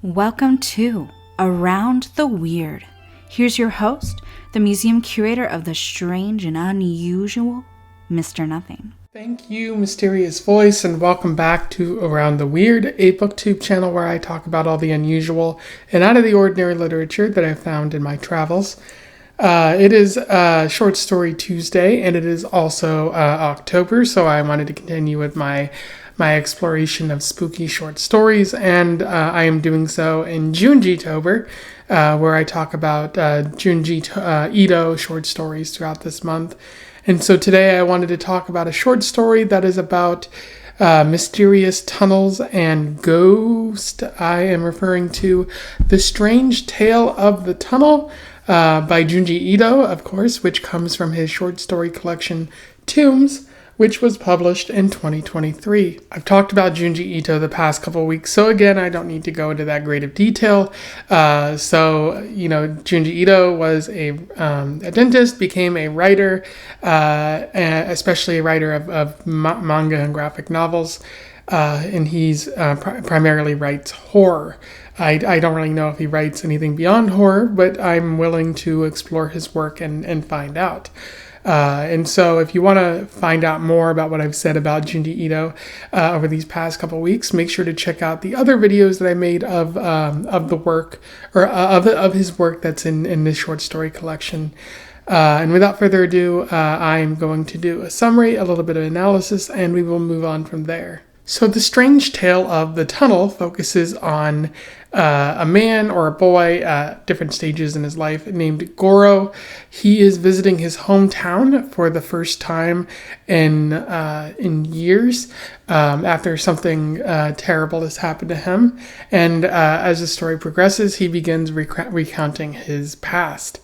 Welcome to Around the Weird. Here's your host, the museum curator of the strange and unusual, Mr. Nothing. Thank you, Mysterious Voice, and welcome back to Around the Weird, a booktube channel where I talk about all the unusual and out of the ordinary literature that I found in my travels. It is Short Story Tuesday, and it is also October, so I wanted to continue with my exploration of spooky short stories, and I am doing so in Junjitober, where I talk about Junji Ito short stories throughout this month. And so today I wanted to talk about a short story that is about mysterious tunnels and ghosts. I am referring to The Strange Tale of the Tunnel by Junji Ito, of course, which comes from his short story collection Tombs, which was published in 2023. I've talked about Junji Ito the past couple of weeks, so again, I don't need to go into that great of detail. Junji Ito was a dentist, became a writer, especially a writer of manga and graphic novels, and he's primarily writes horror. I don't really know if he writes anything beyond horror, but I'm willing to explore his work and find out. And so if you want to find out more about what I've said about Junji Ito over these past couple weeks, make sure to check out the other videos that I made of the work or of his work that's in this short story collection. And without further ado, I'm going to do a summary, a little bit of analysis, and we will move on from there. So The Strange Tale of the Tunnel focuses on a man or a boy at different stages in his life named Goro. He is visiting his hometown for the first time in years after something terrible has happened to him. And as the story progresses, he begins recounting his past.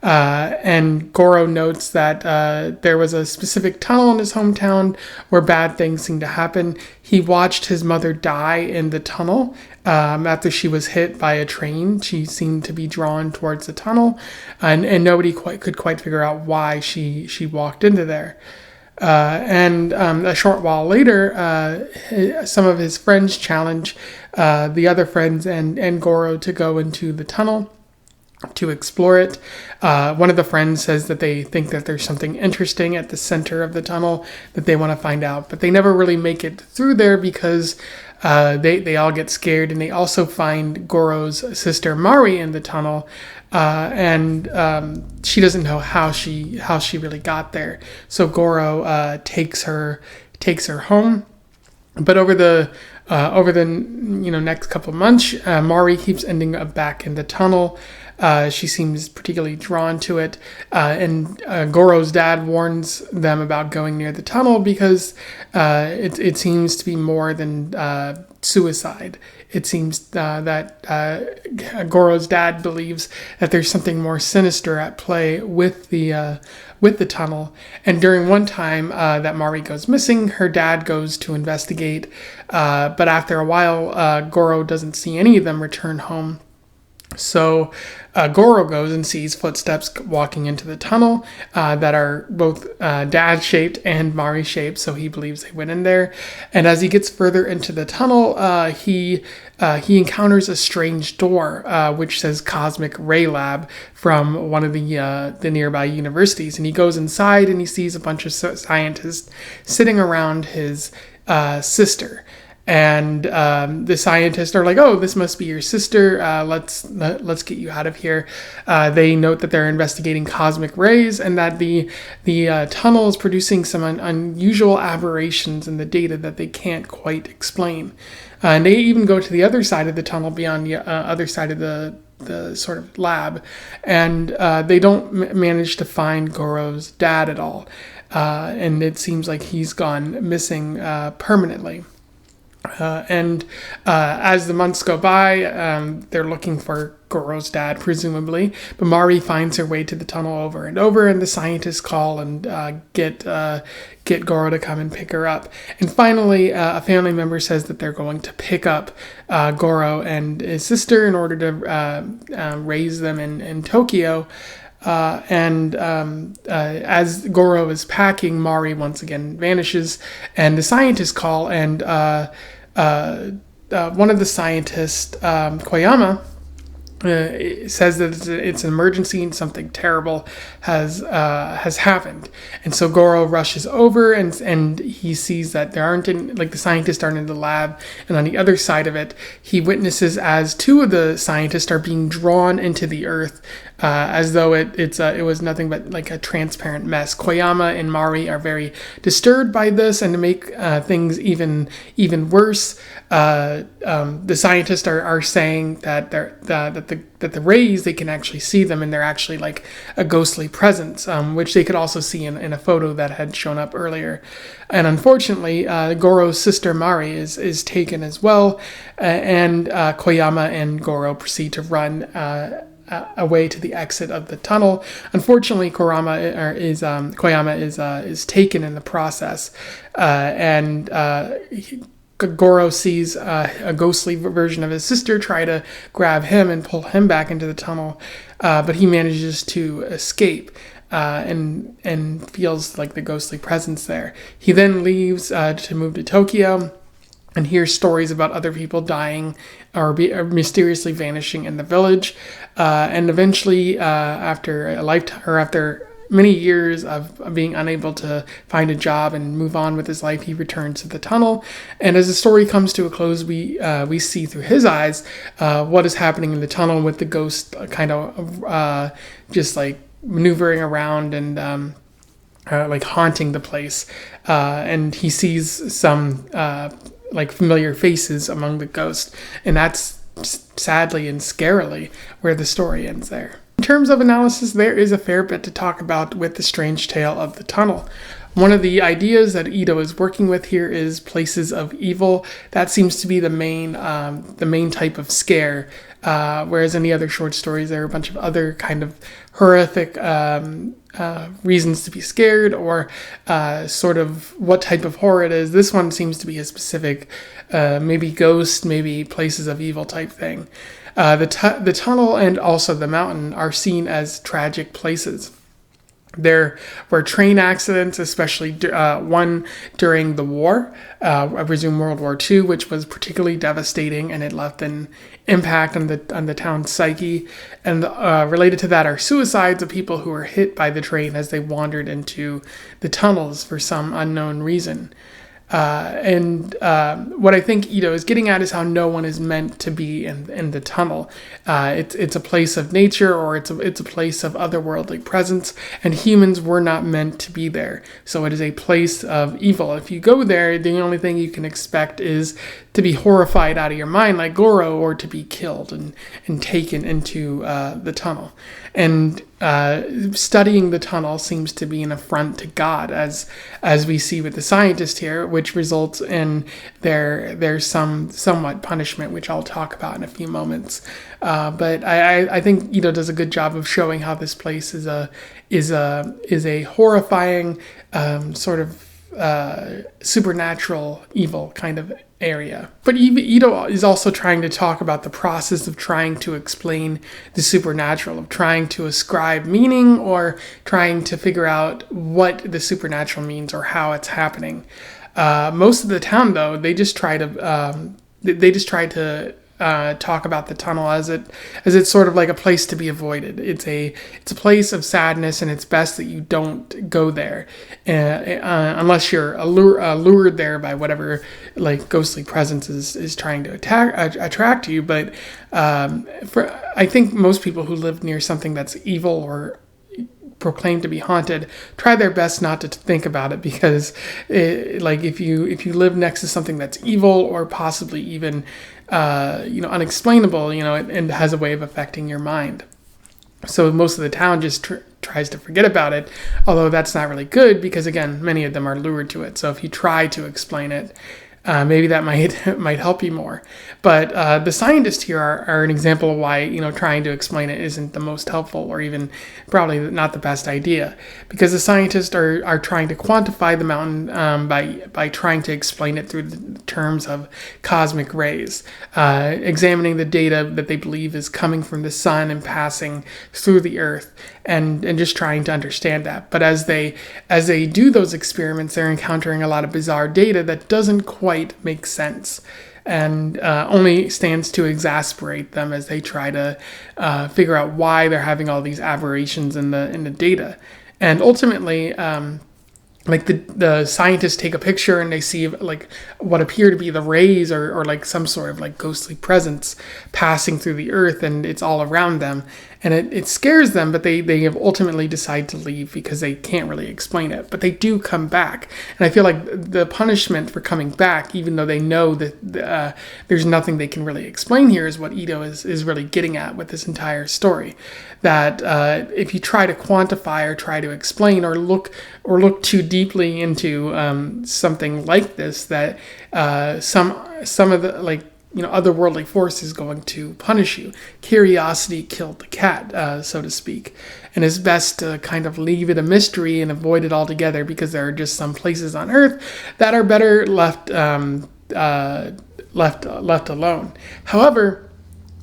And Goro notes that there was a specific tunnel in his hometown where bad things seemed to happen. He watched his mother die in the tunnel after she was hit by a train. She seemed to be drawn towards the tunnel, and nobody could quite figure out why she walked into there. And a short while later, some of his friends challenge the other friends and Goro to go into the tunnel to explore it. One of the friends says that they think that there's something interesting at the center of the tunnel that they want to find out, but they never really make it through there because they all get scared, and they also find Goro's sister Mari in the tunnel, and she doesn't know how she really got there. So Goro takes her home. But over the next couple of months, Mari keeps ending up back in the tunnel. She seems particularly drawn to it, and Goro's dad warns them about going near the tunnel because it seems to be more than suicide. It seems that Goro's dad believes that there's something more sinister at play with the tunnel. And during one time that Mari goes missing, her dad goes to investigate, but after a while, Goro doesn't see any of them return home. So Goro goes and sees footsteps walking into the tunnel that are both dad-shaped and Mari-shaped, so he believes they went in there. And as he gets further into the tunnel, he encounters a strange door which says Cosmic Ray Lab from one of the nearby universities. And he goes inside and he sees a bunch of scientists sitting around his sister. And the scientists are like, "Oh, this must be your sister. Let's get you out of here." They note that they're investigating cosmic rays and that the tunnel is producing some unusual aberrations in the data that they can't quite explain. And they even go to the other side of the tunnel, beyond the other side of the sort of lab, and they don't manage to find Goro's dad at all. And it seems like he's gone missing permanently. As the months go by, they're looking for Goro's dad, presumably, but Mari finds her way to the tunnel over and over, and the scientists call and get Goro to come and pick her up. And finally, a family member says that they're going to pick up Goro and his sister in order to raise them in Tokyo. As Goro is packing, Mari once again vanishes, and the scientists call and one of the scientists, Koyama, says that it's an emergency and something terrible has happened, and so Goro rushes over and he sees that there aren't any, like the scientists aren't in the lab, and on the other side of it, he witnesses as two of the scientists are being drawn into the earth, as though it was nothing but like a transparent mess. Koyama and Mari are very disturbed by this, and to make things even worse, the scientists are saying that that the rays, they can actually see them, and they're actually like a ghostly presence, which they could also see in a photo that had shown up earlier. And unfortunately, Goro's sister Mari is taken as well, and Koyama and Goro proceed to run away to the exit of the tunnel. Unfortunately, Koyama is taken in the process, and Goro sees a ghostly version of his sister try to grab him and pull him back into the tunnel, but he manages to escape and feels like the ghostly presence there. He then leaves to move to Tokyo and hears stories about other people dying or mysteriously vanishing in the village, and eventually, after many years of being unable to find a job and move on with his life, he returns to the tunnel. And as the story comes to a close, we see through his eyes what is happening in the tunnel, with the ghost kind of just like maneuvering around and like haunting the place. And he sees some like familiar faces among the ghosts, and that's sadly and scarily where the story ends there. In terms of analysis, there is a fair bit to talk about with the strange tale of the tunnel. One of the ideas that Ito is working with here is places of evil. That seems to be the main type of scare, whereas in the other short stories, there are a bunch of other kind of horrific reasons to be scared, or sort of what type of horror it is. This one seems to be a specific, maybe ghost, maybe places of evil type thing. The tunnel and also the mountain are seen as tragic places. There were train accidents, especially one during the war, I presume World War II, which was particularly devastating, and it left an impact on the town's psyche. And related to that are suicides of people who were hit by the train as they wandered into the tunnels for some unknown reason. What I think Ito is getting at is how no one is meant to be in the tunnel. It's a place of nature, or it's a place of otherworldly presence, and humans were not meant to be there. So it is a place of evil. If you go there, the only thing you can expect is to be horrified out of your mind like Goro, or to be killed and taken into the tunnel. And studying the tunnel seems to be an affront to God, as we see with the scientist here, which results in there's somewhat punishment, which I'll talk about in a few moments. But I think Ito does a good job of showing how this place is a horrifying sort of supernatural evil kind of area. But Ito is also trying to talk about the process of trying to explain the supernatural, of trying to ascribe meaning, or trying to figure out what the supernatural means or how it's happening. Most of the town, though, they just try to talk about the tunnel as it's sort of like a place to be avoided. It's a place of sadness, and it's best that you don't go there unless you're lured there by whatever like ghostly presence is trying to attract you. But I think most people who live near something that's evil or proclaimed to be haunted try their best not to think about it, because if you live next to something that's evil or possibly even unexplainable, it has a way of affecting your mind. So most of the town just tries to forget about it, although that's not really good, because again, many of them are lured to it. So if you try to explain it, maybe that might help you more. But the scientists here are an example of why trying to explain it isn't the most helpful, or even probably not the best idea, because the scientists are trying to quantify the mountain by trying to explain it through the terms of cosmic rays, examining the data that they believe is coming from the sun and passing through the earth, and just trying to understand that. But as they do those experiments, they're encountering a lot of bizarre data that doesn't quite make sense. and only stands to exasperate them as they try to figure out why they're having all these aberrations in the data. And ultimately, like the scientists take a picture and they see like what appear to be the rays or like some sort of like ghostly presence passing through the earth, and it's all around them, and it scares them, but they have ultimately decided to leave because they can't really explain it. But they do come back, and I feel like the punishment for coming back, even though they know that there's nothing they can really explain here, is what Ito is really getting at with this entire story. That if you try to quantify or try to explain or look too deeply into something like this, that some of the otherworldly force is going to punish you. Curiosity killed the cat, so to speak, and it's best to kind of leave it a mystery and avoid it altogether, because there are just some places on Earth that are better left alone. However,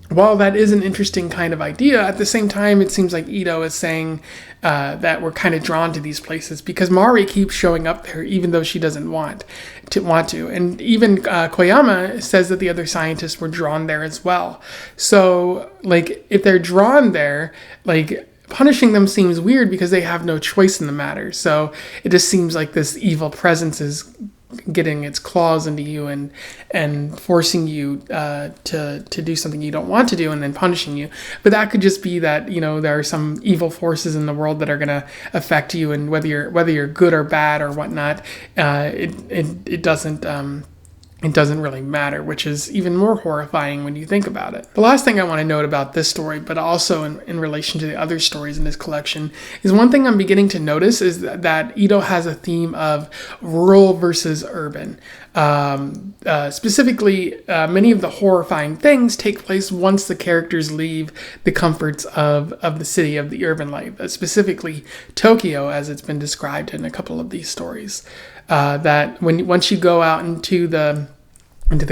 while that is an interesting kind of idea, at the same time, it seems like Ito is saying that we're kind of drawn to these places because Mari keeps showing up there, even though she doesn't want to. And even Koyama says that the other scientists were drawn there as well. So, like, if they're drawn there, like, punishing them seems weird because they have no choice in the matter. So it just seems like this evil presence is getting its claws into you and forcing you to do something you don't want to do, and then punishing you. But that could just be that, there are some evil forces in the world that are going to affect you, and whether you're good or bad or whatnot, it doesn't really matter, which is even more horrifying when you think about it. The last thing I want to note about this story, but also in relation to the other stories in this collection, is one thing I'm beginning to notice is that Ito has a theme of rural versus urban. Specifically, many of the horrifying things take place once the characters leave the comforts of the city, of the urban life, specifically Tokyo, as it's been described in a couple of these stories. That once you go out into the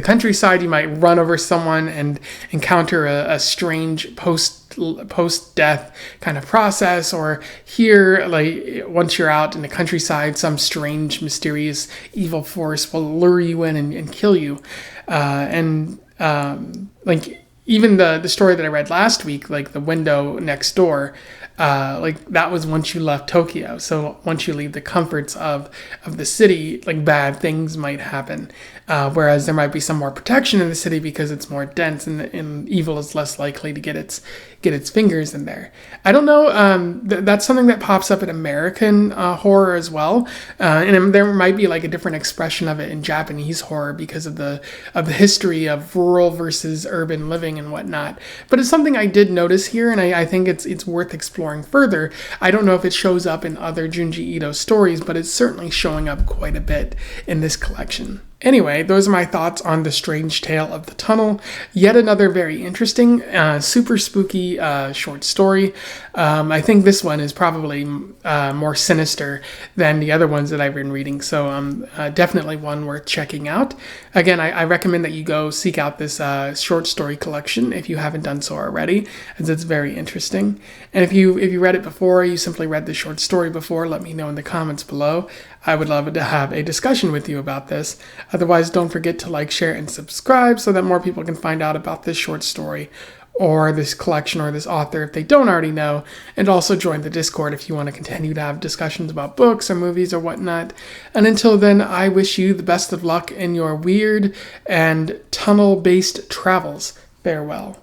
countryside, you might run over someone and encounter a strange post-death kind of process, or here, like, once you're out in the countryside, some strange, mysterious, evil force will lure you in and kill you. Like, even the story that I read last week, like the window next door, like that was once you left Tokyo. So once you leave the comforts of the city, like bad things might happen. Whereas there might be some more protection in the city because it's more dense and evil is less likely to get its fingers in there. I don't know. That's something that pops up in American horror as well, and there might be like a different expression of it in Japanese horror because of the history of rural versus urban living and whatnot. But it's something I did notice here, and I think it's worth exploring further. I don't know if it shows up in other Junji Ito stories, but it's certainly showing up quite a bit in this collection. Anyway, those are my thoughts on The Strange Tale of the Tunnel. Yet another very interesting, super spooky short story. I think this one is probably more sinister than the other ones that I've been reading, so definitely one worth checking out. Again, I recommend that you go seek out this short story collection if you haven't done so already, as it's very interesting. And if you read it before, you simply read the short story before, let me know in the comments below. I would love to have a discussion with you about this. Otherwise, don't forget to like, share, and subscribe so that more people can find out about this short story or this collection or this author if they don't already know. And also join the Discord if you want to continue to have discussions about books or movies or whatnot. And until then, I wish you the best of luck in your weird and tunnel-based travels. Farewell.